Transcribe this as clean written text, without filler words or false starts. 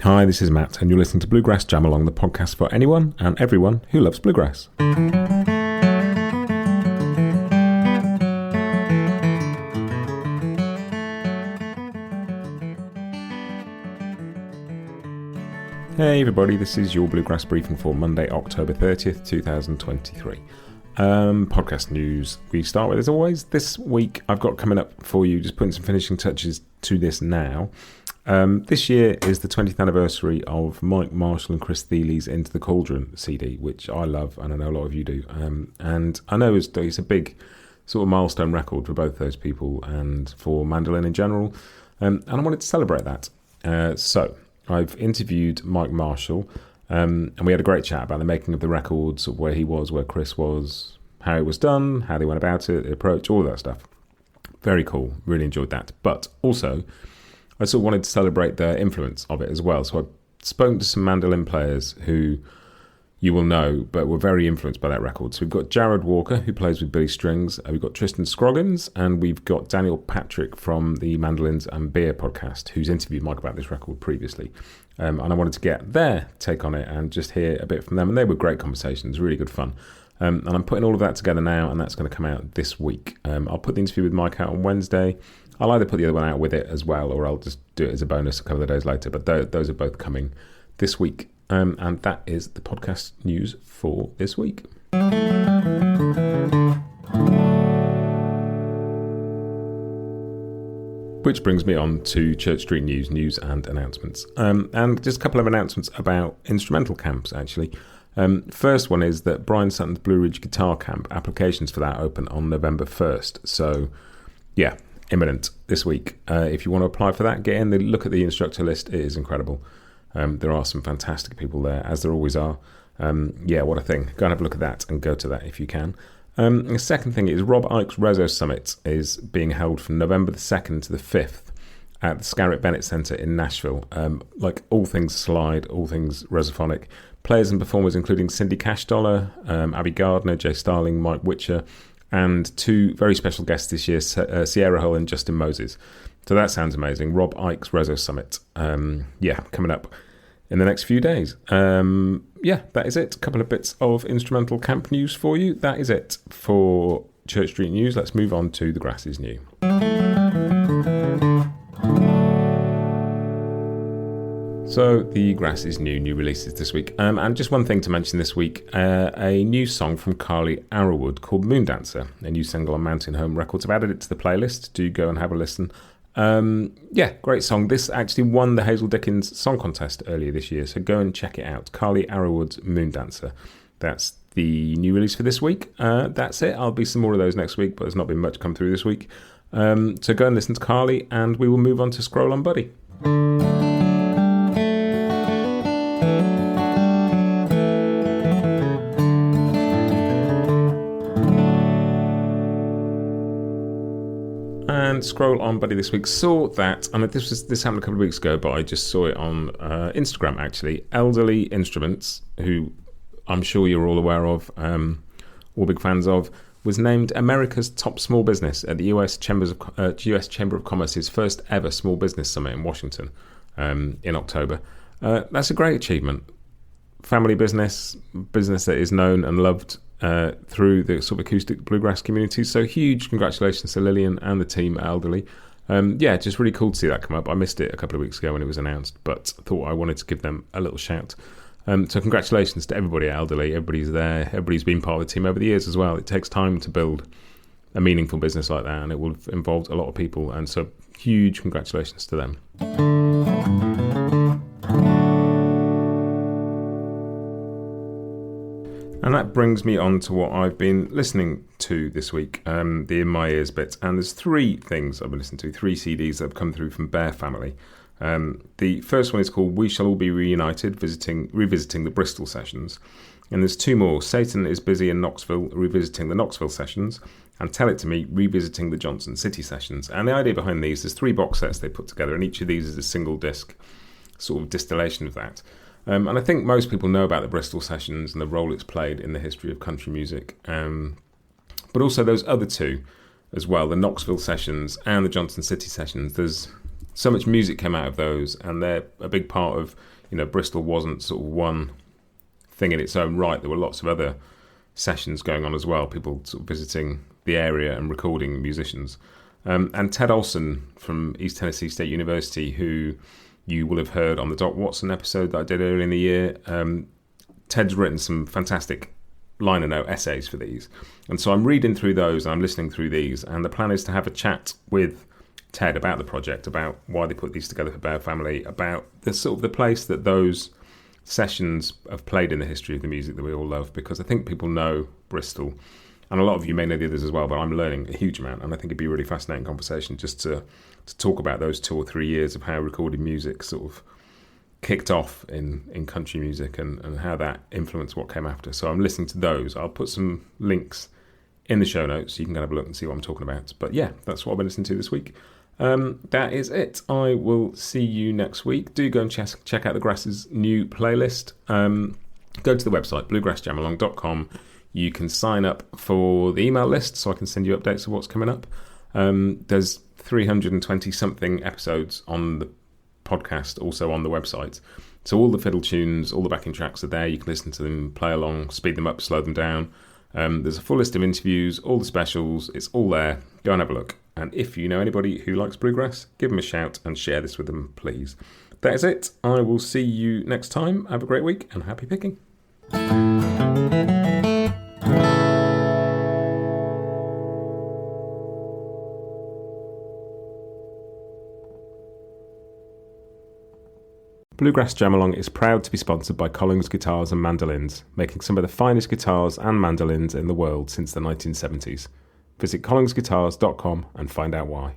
Hi, this is Matt, and you're listening to Bluegrass Jam Along, the podcast for anyone and everyone who loves bluegrass. Hey everybody, this is your Bluegrass Briefing for Monday, October 30th, 2023. Podcast news we start with, as always. This week I've got coming up for you, just putting some finishing touches to this now. This year is the 20th anniversary of Mike Marshall and Chris Thiele's Into the Cauldron CD, which I love, and I know a lot of you do. And I know it's a big sort of milestone record for both those people and for mandolin in general. And I wanted to celebrate that. So I've interviewed Mike Marshall, and we had a great chat about the making of the record, sort of where he was, where Chris was, how it was done, how they went about it, the approach, all that stuff. Very cool. Really enjoyed that. But also, I sort of wanted to celebrate the influence of it as well. So I've spoken to some mandolin players who you will know, but were very influenced by that record. So we've got Jared Walker, who plays with Billy Strings. We've got Tristan Scroggins, and we've got Daniel Patrick from the Mandolins and Beer podcast, who's interviewed Mike about this record previously. And I wanted to get their take on it and just hear a bit from them. And they were great conversations, really good fun. And I'm putting all of that together now, and that's going to come out this week. I'll put the interview with Mike out on Wednesday. I'll either put the other one out with it as well, or I'll just do it as a bonus a couple of days later. But those are both coming this week. And that is the podcast news for this week. Which brings me on to Church Street news and announcements. And just a couple of announcements about instrumental camps, actually. First one is that Bryan Sutton's Blue Ridge Guitar Camp, applications for that open on November 1st. So, yeah, imminent this week. If you want to apply for that, get in, look at the instructor list. It is incredible. There are some fantastic people there, as there always are. Yeah, what a thing. Go and have a look at that and go to that if you can. The second thing is Rob Ike's Rezo Summit is being held from November the 2nd to the 5th at the Scarrett Bennett Centre in Nashville. Like all things slide, all things Rezophonic. Players and performers including Cindy Cashdollar, Abby Gardner, Jay Starling, Mike Witcher, and two very special guests this year, Sierra Hull and Justin Moses. So that sounds amazing. Rob Ike's Rezo Summit. Yeah, coming up in the next few days. Yeah, that is it. A couple of bits of instrumental camp news for you. That is it for Church Street News. Let's move on to The Grass is New. So, The Grass is New releases this week. And just one thing to mention this week, a new song from Carly Arrowood called Moondancer, a new single on Mountain Home Records. I've added it to the playlist. Do go and have a listen. Yeah, great song. This actually won the Hazel Dickens Song Contest earlier this year, so go and check it out. Carly Arrowood's Moondancer. That's the new release for this week. That's it. I'll be some more of those next week, but there's not been much come through this week. So go and listen to Carly, and we will move on to Scroll On Buddy. And Scroll On Buddy this week saw that, and this happened a couple of weeks ago, but I just saw it on Instagram actually. Elderly Instruments, who I'm sure you're all aware of, all big fans of, was named America's top small business at the US Chamber of Commerce's first ever small business summit in Washington in October. That's a great achievement. Family business that is known and loved through the sort of acoustic bluegrass community. So huge congratulations to Lillian and the team at Elderly. Yeah, just really cool to see that come up. I missed it a couple of weeks ago when it was announced, but thought I wanted to give them a little shout. So congratulations to everybody at Elderly. Everybody's there. Everybody's been part of the team over the years as well. It takes time to build a meaningful business like that, and it will have involved a lot of people. And so huge congratulations to them. And that brings me on to what I've been listening to this week, the In My Ears bit. And there's three things I've been listening to, three CDs that have come through from Bear Family. The first one is called We Shall All Be Reunited, revisiting the Bristol sessions. And there's two more, Satan is Busy in Knoxville, revisiting the Knoxville sessions, and Tell It To Me, revisiting the Johnson City sessions. And the idea behind these, there's three box sets they put together, and each of these is a single disc sort of distillation of that. And I think most people know about the Bristol sessions and the role it's played in the history of country music. But also those other two as well, the Knoxville sessions and the Johnson City sessions. so much music came out of those, and they're a big part of, Bristol wasn't sort of one thing in its own right. There were lots of other sessions going on as well, people sort of visiting the area and recording musicians. And Ted Olson from East Tennessee State University, who you will have heard on the Doc Watson episode that I did earlier in the year, Ted's written some fantastic liner note essays for these. And so I'm reading through those and I'm listening through these, and the plan is to have a chat with Ted about the project, about why they put these together for Bear Family, about the sort of the place that those sessions have played in the history of the music that we all love, because I think people know Bristol, and a lot of you may know the others as well, but I'm learning a huge amount, and I think it'd be a really fascinating conversation just to talk about those 2 or 3 years of how recorded music sort of kicked off in country music and how that influenced what came after. So I'm listening to those. I'll put some links in the show notes so you can go have a look and see what I'm talking about. But yeah, that's what I've been listening to this week. That is it. I will see you next week. Do go and check out the Grass's new playlist. Go to the website, bluegrassjamalong.com. You can sign up for the email list so I can send you updates of what's coming up. There's 320-something episodes on the podcast, also on the website. So all the fiddle tunes, all the backing tracks are there. You can listen to them, play along, speed them up, slow them down. There's a full list of interviews, all the specials. It's all there. Go and have a look. And if you know anybody who likes bluegrass, give them a shout and share this with them, please. That is it. I will see you next time. Have a great week and happy picking. Bluegrass Jam Along is proud to be sponsored by Collings Guitars and Mandolins, making some of the finest guitars and mandolins in the world since the 1970s. Visit collingsguitars.com and find out why.